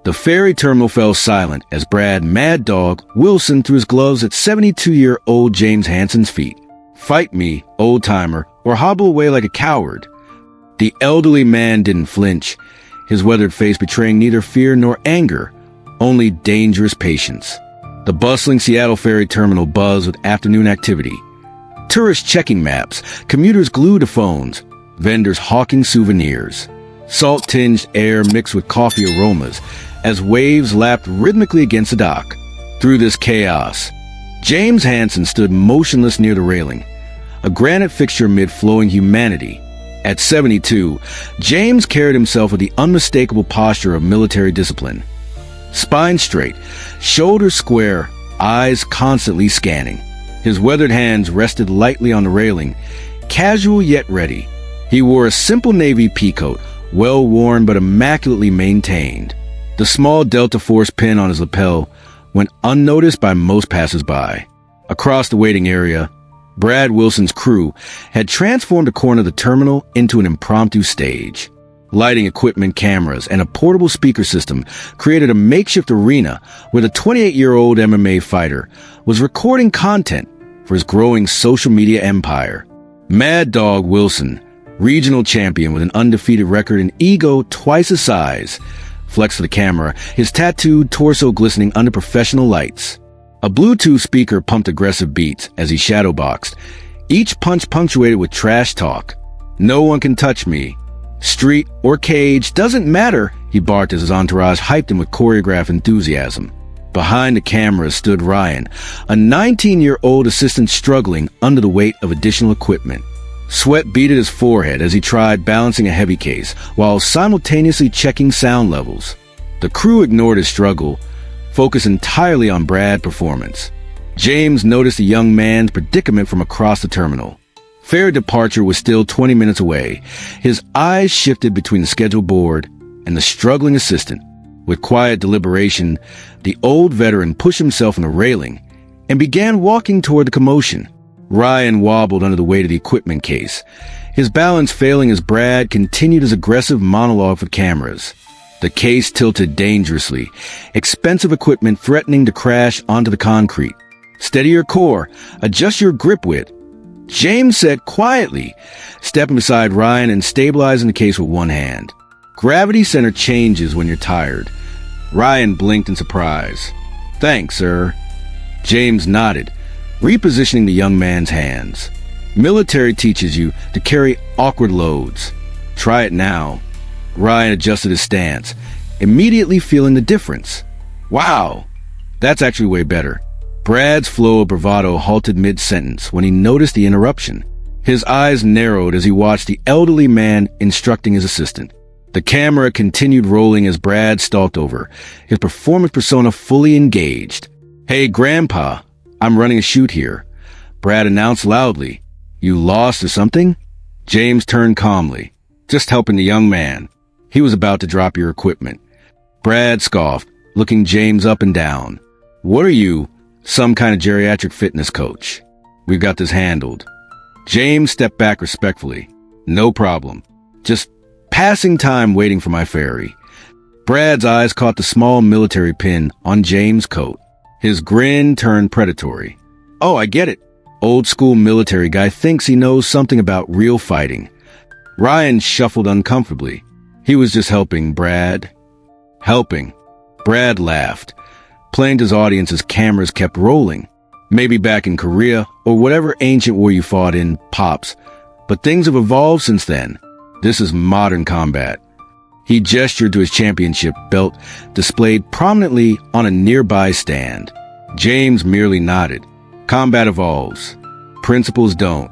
The ferry terminal fell silent as Brad Mad Dog Wilson threw his gloves at 72-year-old James Hansen's feet. "Fight me, old-timer, or hobble away like a coward." The elderly man didn't flinch, his weathered face betraying neither fear nor anger, only dangerous patience. The bustling Seattle ferry terminal buzzed with afternoon activity. Tourists checking maps, commuters glued to phones, vendors hawking souvenirs. Salt-tinged air mixed with coffee aromas as waves lapped rhythmically against the dock. Through this chaos, James Hansen stood motionless near the railing, a granite fixture amid flowing humanity. At 72, James carried himself with the unmistakable posture of military discipline. Spine straight, shoulders square, eyes constantly scanning. His weathered hands rested lightly on the railing, casual yet ready. He wore a simple navy peacoat, well-worn but immaculately maintained. The small Delta Force pin on his lapel went unnoticed by most passers-by. Across the waiting area, Brad Wilson's crew had transformed a corner of the terminal into an impromptu stage. Lighting equipment, cameras, and a portable speaker system created a makeshift arena where the 28-year-old MMA fighter was recording content for his growing social media empire. Mad Dog Wilson, regional champion with an undefeated record and ego twice his size, flexed for the camera, his tattooed torso glistening under professional lights. A Bluetooth speaker pumped aggressive beats as he shadowboxed, each punch punctuated with trash talk. "No one can touch me. Street or cage, doesn't matter," he barked as his entourage hyped him with choreographed enthusiasm. Behind the camera stood Ryan, a 19-year-old assistant struggling under the weight of additional equipment. Sweat beaded his forehead as he tried balancing a heavy case while simultaneously checking sound levels. The crew ignored his struggle, focused entirely on Brad's performance. James noticed the young man's predicament from across the terminal. Ferry departure was still 20 minutes away. His eyes shifted between the schedule board and the struggling assistant. With quiet deliberation, the old veteran pushed himself on the railing and began walking toward the commotion. Ryan wobbled under the weight of the equipment case, his balance failing as Brad continued his aggressive monologue for cameras. The case tilted dangerously, expensive equipment threatening to crash onto the concrete. "Steady your core, adjust your grip width," James said quietly, stepping beside Ryan and stabilizing the case with one hand. "Gravity center changes when you're tired." Ryan blinked in surprise. "Thanks, sir." James nodded, repositioning the young man's hands. "Military teaches you to carry awkward loads. Try it now." Ryan adjusted his stance, immediately feeling the difference. "Wow, that's actually way better." Brad's flow of bravado halted mid-sentence when he noticed the interruption. His eyes narrowed as he watched the elderly man instructing his assistant. The camera continued rolling as Brad stalked over, his performance persona fully engaged. "Hey, Grandpa, I'm running a shoot here," Brad announced loudly. "You lost or something?" James turned calmly. "Just helping the young man. He was about to drop your equipment." Brad scoffed, looking James up and down. "What are you, some kind of geriatric fitness coach?" "We've got this handled." James stepped back respectfully. "No problem. Just passing time waiting for my ferry." Brad's eyes caught the small military pin on James' coat. His grin turned predatory. "Oh, I get it. Old school military guy thinks he knows something about real fighting." Ryan shuffled uncomfortably. "He was just helping, Brad." "Helping?" Brad laughed, playing to his audience as cameras kept rolling. "Maybe back in Korea or whatever ancient war you fought in, Pops. But things have evolved since then. This is modern combat." He gestured to his championship belt displayed prominently on a nearby stand. James merely nodded. "Combat evolves. Principles don't."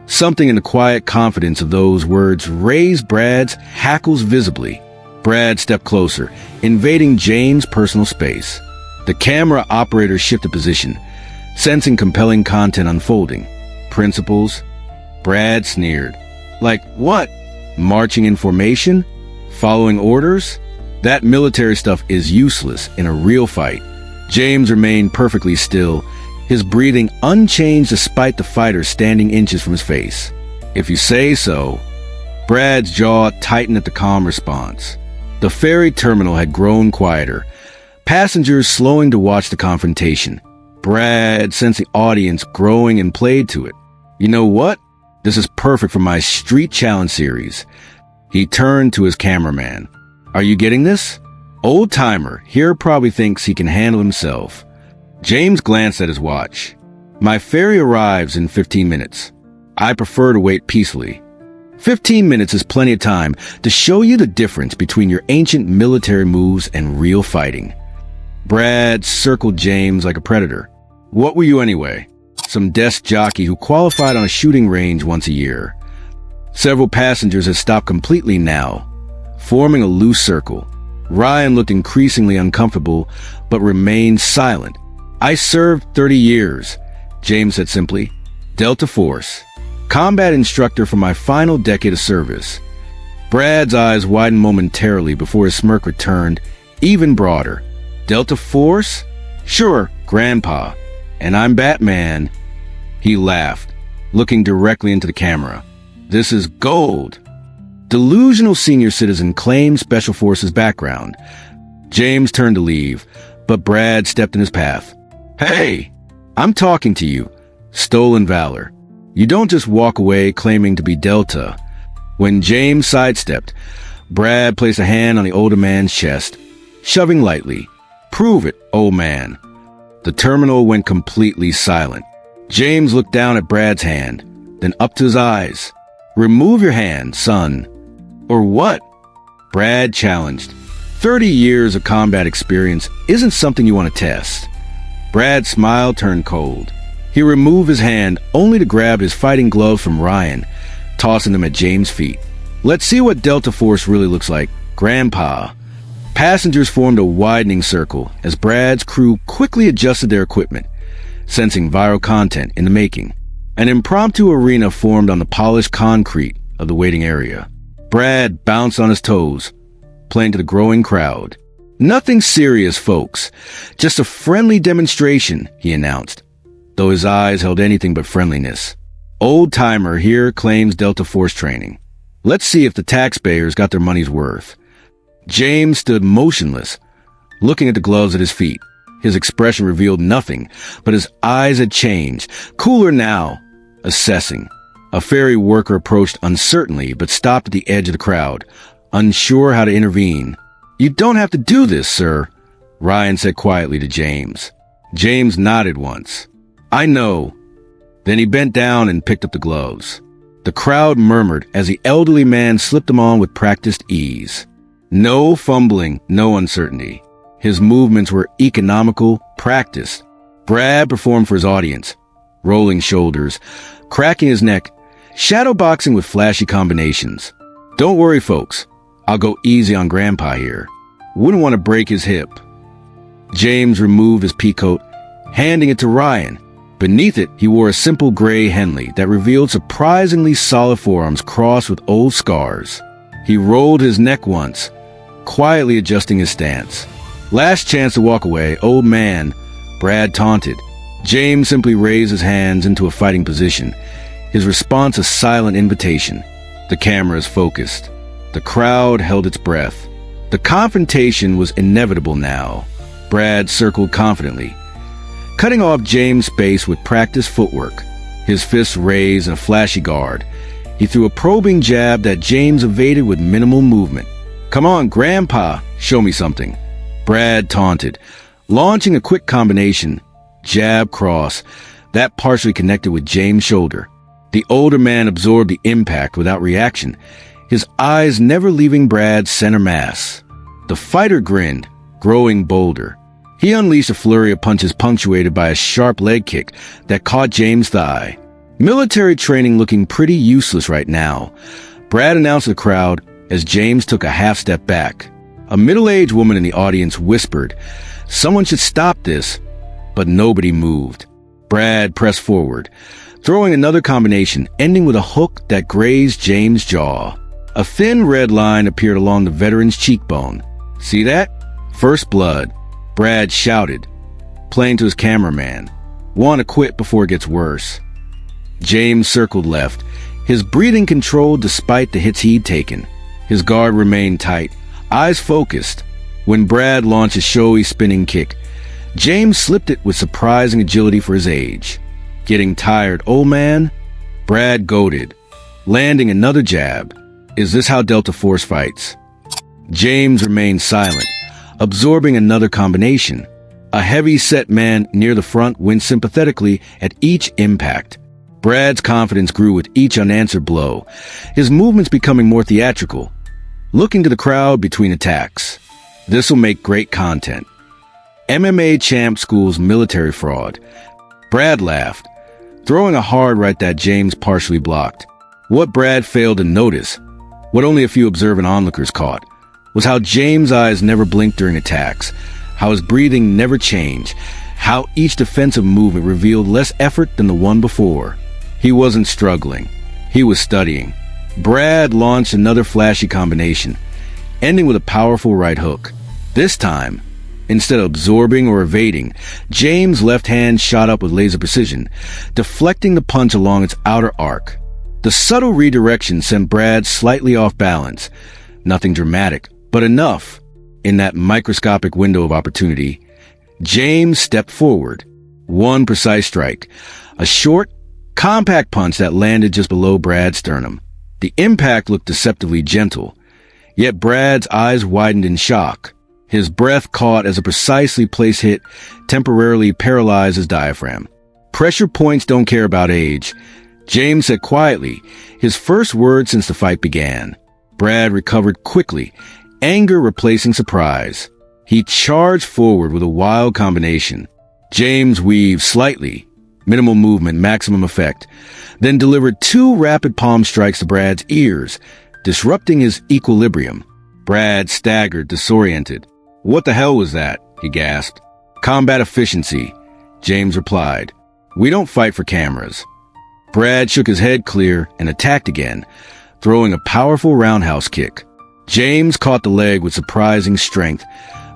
Something in the quiet confidence of those words raised Brad's hackles visibly. Brad stepped closer, invading James' personal space. The camera operator shifted position, sensing compelling content unfolding. "Principles?" Brad sneered. "Like what? Marching in formation? Following orders? That military stuff is useless in a real fight." James remained perfectly still, his breathing unchanged despite the fighter standing inches from his face. "If you say so." Brad's jaw tightened at the calm response. The ferry terminal had grown quieter, passengers slowing to watch the confrontation. Brad sensed the audience growing and played to it. You know what? This is perfect for my street challenge series. He turned to his cameraman. Are you getting this? Old timer here probably thinks he can handle himself. James glanced at his watch. My ferry arrives in 15 minutes. I prefer to wait peacefully. 15 minutes is plenty of time to show you the difference between your ancient military moves and real fighting. Brad circled James like a predator. What were you anyway? Some desk jockey who qualified on a shooting range once a year. Several passengers had stopped completely now, forming a loose circle. Ryan looked increasingly uncomfortable, but remained silent. I served 30 years, James said simply. Delta Force. Combat instructor for my final decade of service. Brad's eyes widened momentarily before his smirk returned, even broader. Delta Force? Sure, Grandpa. And I'm Batman. He laughed, looking directly into the camera. This is gold. Delusional senior citizen claims Special Forces background. James turned to leave, but Brad stepped in his path. Hey, I'm talking to you. Stolen valor. You don't just walk away claiming to be Delta. When James sidestepped, Brad placed a hand on the older man's chest, shoving lightly. Prove it, old man. The terminal went completely silent. James looked down at Brad's hand, then up to his eyes. Remove your hand, son. Or what? Brad challenged. 30 years of combat experience isn't something you want to test. Brad's smile turned cold. He removed his hand only to grab his fighting gloves from Ryan, tossing them at James' feet. Let's see what Delta Force really looks like, Grandpa. Passengers formed a widening circle as Brad's crew quickly adjusted their equipment, sensing viral content in the making. An impromptu arena formed on the polished concrete of the waiting area. Brad bounced on his toes, playing to the growing crowd. Nothing serious, folks. Just a friendly demonstration, he announced, though his eyes held anything but friendliness. Old timer here claims Delta Force training. Let's see if the taxpayers got their money's worth. James stood motionless, looking at the gloves at his feet. His expression revealed nothing, but his eyes had changed, cooler now, assessing. A ferry worker approached uncertainly, but stopped at the edge of the crowd, unsure how to intervene. You don't have to do this, sir, Ryan said quietly to James. James nodded once. I know. Then he bent down and picked up the gloves. The crowd murmured as the elderly man slipped them on with practiced ease. No fumbling, no uncertainty. His movements were economical, practiced. Brad performed for his audience, rolling shoulders, cracking his neck, shadowboxing with flashy combinations. Don't worry, folks. I'll go easy on Grandpa here. Wouldn't want to break his hip. James removed his peacoat, handing it to Ryan. Beneath it, he wore a simple gray Henley that revealed surprisingly solid forearms crossed with old scars. He rolled his neck once, quietly adjusting his stance. Last chance to walk away, old man, Brad taunted. James simply raised his hands into a fighting position, his response a silent invitation. The cameras focused. The crowd held its breath. The confrontation was inevitable now. Brad circled confidently, cutting off James' space with practiced footwork, his fists raised in a flashy guard. He threw a probing jab that James evaded with minimal movement. Come on, Grandpa, show me something. Brad taunted, launching a quick combination, jab cross, that partially connected with James' shoulder. The older man absorbed the impact without reaction, his eyes never leaving Brad's center mass. The fighter grinned, growing bolder. He unleashed a flurry of punches punctuated by a sharp leg kick that caught James' thigh. Military training looking pretty useless right now, Brad announced to the crowd as James took a half step back. A middle-aged woman in the audience whispered, someone should stop this, but nobody moved. Brad pressed forward, throwing another combination, ending with a hook that grazed James' jaw. A thin red line appeared along the veteran's cheekbone. See that? First blood. Brad shouted, playing to his cameraman. Want to quit before it gets worse. James circled left, his breathing controlled despite the hits he'd taken. His guard remained tight, eyes focused. When Brad launched a showy spinning kick, James slipped it with surprising agility for his age. Getting tired, old man? Brad goaded, landing another jab. Is this how Delta Force fights? James remained silent, absorbing another combination. A heavy-set man near the front winced sympathetically at each impact. Brad's confidence grew with each unanswered blow, his movements becoming more theatrical, looking to the crowd between attacks. This will make great content. MMA champ schools military fraud. Brad laughed, throwing a hard right that James partially blocked. What Brad failed to notice, what only a few observant onlookers caught, was how James' eyes never blinked during attacks, how his breathing never changed, how each defensive movement revealed less effort than the one before. He wasn't struggling. He was studying. Brad launched another flashy combination, ending with a powerful right hook. This time, instead of absorbing or evading, James' left hand shot up with laser precision, deflecting the punch along its outer arc. The subtle redirection sent Brad slightly off balance. Nothing dramatic, but enough. In that microscopic window of opportunity, James stepped forward. One precise strike. A short, compact punch that landed just below Brad's sternum. The impact looked deceptively gentle, yet Brad's eyes widened in shock. His breath caught as a precisely placed hit temporarily paralyzed his diaphragm. Pressure points don't care about age, James said quietly, his first word since the fight began. Brad recovered quickly, anger replacing surprise. He charged forward with a wild combination. James weaved slightly, minimal movement, maximum effect, then delivered two rapid palm strikes to Brad's ears, disrupting his equilibrium. Brad staggered, disoriented. "What the hell was that?" he gasped. "Combat efficiency," James replied. "We don't fight for cameras." Brad shook his head clear and attacked again, throwing a powerful roundhouse kick. James caught the leg with surprising strength,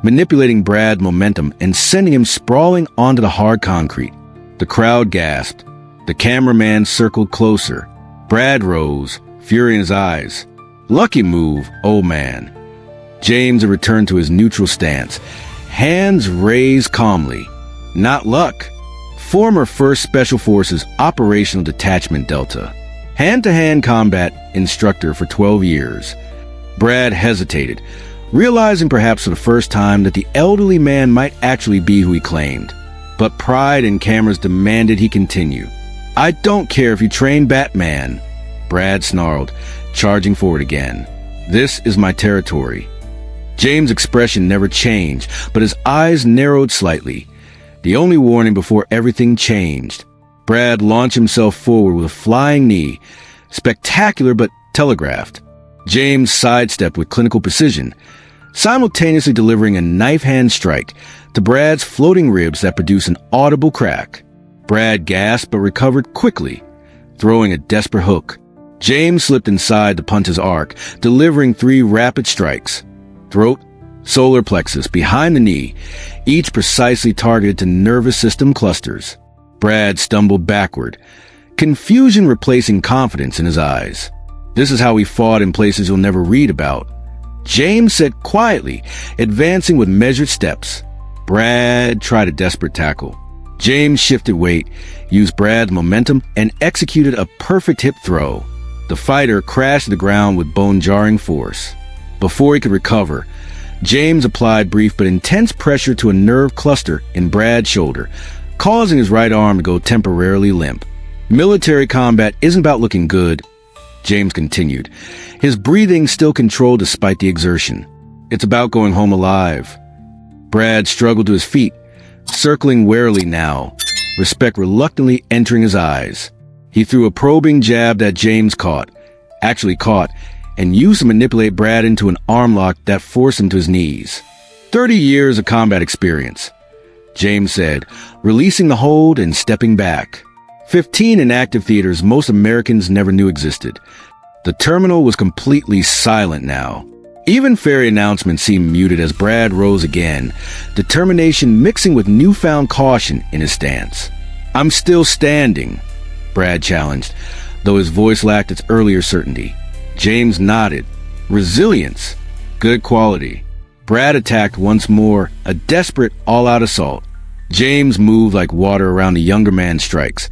manipulating Brad's momentum and sending him sprawling onto the hard concrete. The crowd gasped. The cameraman circled closer. Brad rose, fury in his eyes. "Lucky move, old man." James had returned to his neutral stance, hands raised calmly. "Not luck. Former 1st Special Forces Operational Detachment Delta. Hand-to-hand combat instructor for 12 years. Brad hesitated, realizing perhaps for the first time that the elderly man might actually be who he claimed. But pride and cameras demanded he continue. "I don't care if you train Batman," Brad snarled, charging forward again. "This is my territory." James' expression never changed, but his eyes narrowed slightly. The only warning before everything changed. Brad launched himself forward with a flying knee, spectacular but telegraphed. James sidestepped with clinical precision, simultaneously delivering a knife-hand strike to Brad's floating ribs that produced an audible crack. Brad gasped but recovered quickly, throwing a desperate hook. James slipped inside the punch's arc, delivering 3 rapid strikes. Throat, solar plexus, behind the knee, each precisely targeted to nervous system clusters. Brad stumbled backward, confusion replacing confidence in his eyes. "This is how he fought in places you'll never read about," James said quietly, advancing with measured steps. Brad tried a desperate tackle. James shifted weight, used Brad's momentum, and executed a perfect hip throw. The fighter crashed to the ground with bone-jarring force. Before he could recover, James applied brief but intense pressure to a nerve cluster in Brad's shoulder, causing his right arm to go temporarily limp. "Military combat isn't about looking good," James continued, his breathing still controlled despite the exertion. "It's about going home alive." Brad struggled to his feet, circling warily now, respect reluctantly entering his eyes. He threw a probing jab that James caught, and used to manipulate Brad into an arm lock that forced him to his knees. 30 years of combat experience, James said, releasing the hold and stepping back. 15 in active theaters most Americans never knew existed. The terminal was completely silent now. Even Ferry announcements seemed muted as Brad rose again, determination mixing with newfound caution in his stance. "I'm still standing," Brad challenged, though his voice lacked its earlier certainty. James nodded. "Resilience. Good quality. Brad attacked once more, a desperate, all-out assault. James moved like water around the younger man's strikes,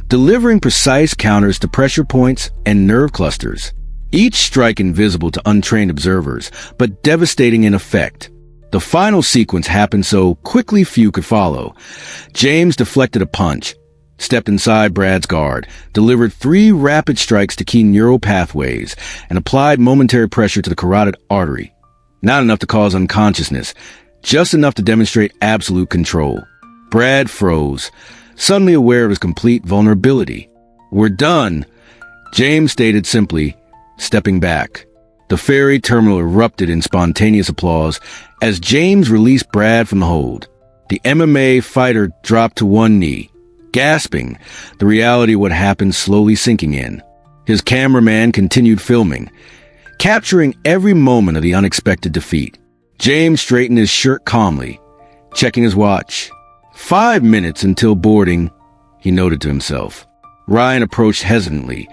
delivering precise counters to pressure points and nerve clusters. Each strike invisible to untrained observers, but devastating in effect. The final sequence happened so quickly few could follow. James deflected a punch, stepped inside Brad's guard, delivered 3 rapid strikes to key neural pathways, and applied momentary pressure to the carotid artery. Not enough to cause unconsciousness, just enough to demonstrate absolute control. Brad froze, suddenly aware of his complete vulnerability. "We're done," James stated simply, stepping back. The ferry terminal erupted in spontaneous applause as James released Brad from the hold. The MMA fighter dropped to one knee, gasping, the reality of what happened slowly sinking in. His cameraman continued filming, capturing every moment of the unexpected defeat. James straightened his shirt calmly, checking his watch. 5 minutes until boarding, he noted to himself. Ryan approached hesitantly,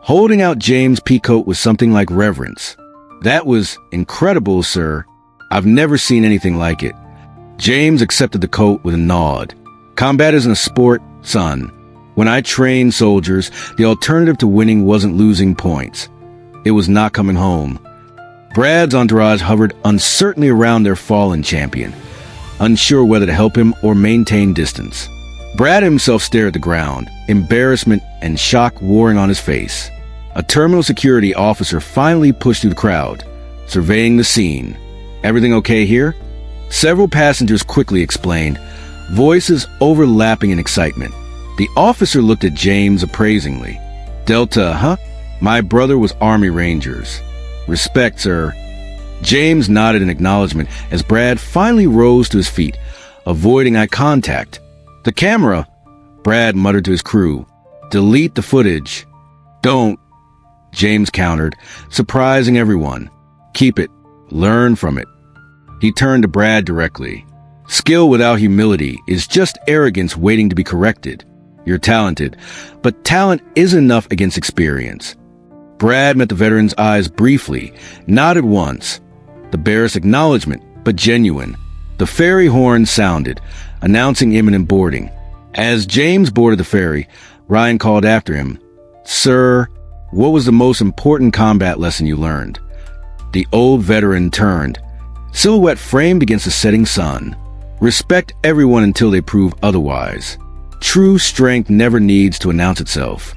holding out James' peacoat with something like reverence. "That was incredible, sir. I've never seen anything like it." James accepted the coat with a nod. "Combat isn't a sport, son. When I trained soldiers, the alternative to winning wasn't losing points. It was not coming home." Brad's entourage hovered uncertainly around their fallen champion, unsure whether to help him or maintain distance. Brad himself stared at the ground, embarrassment and shock warring on his face. A terminal security officer finally pushed through the crowd, surveying the scene. "Everything okay here?" Several passengers quickly explained, voices overlapping in excitement. The officer looked at James appraisingly. "Delta, huh? My brother was Army Rangers. Respect, sir." James nodded in acknowledgement as Brad finally rose to his feet, avoiding eye contact. "The camera," Brad muttered to his crew. "Delete the footage." "Don't," James countered, surprising everyone. "Keep it. Learn from it." He turned to Brad directly. "Skill without humility is just arrogance waiting to be corrected. You're talented, but talent isn't enough against experience." Brad met the veteran's eyes briefly, nodded once. The barest acknowledgement, but genuine. The ferry horn sounded, announcing imminent boarding. As James boarded the ferry, Ryan called after him, "Sir, what was the most important combat lesson you learned?" The old veteran turned, silhouette framed against the setting sun. "Respect everyone until they prove otherwise. True strength never needs to announce itself."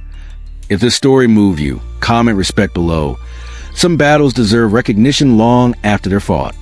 If this story moved you, comment respect below. Some battles deserve recognition long after they're fought.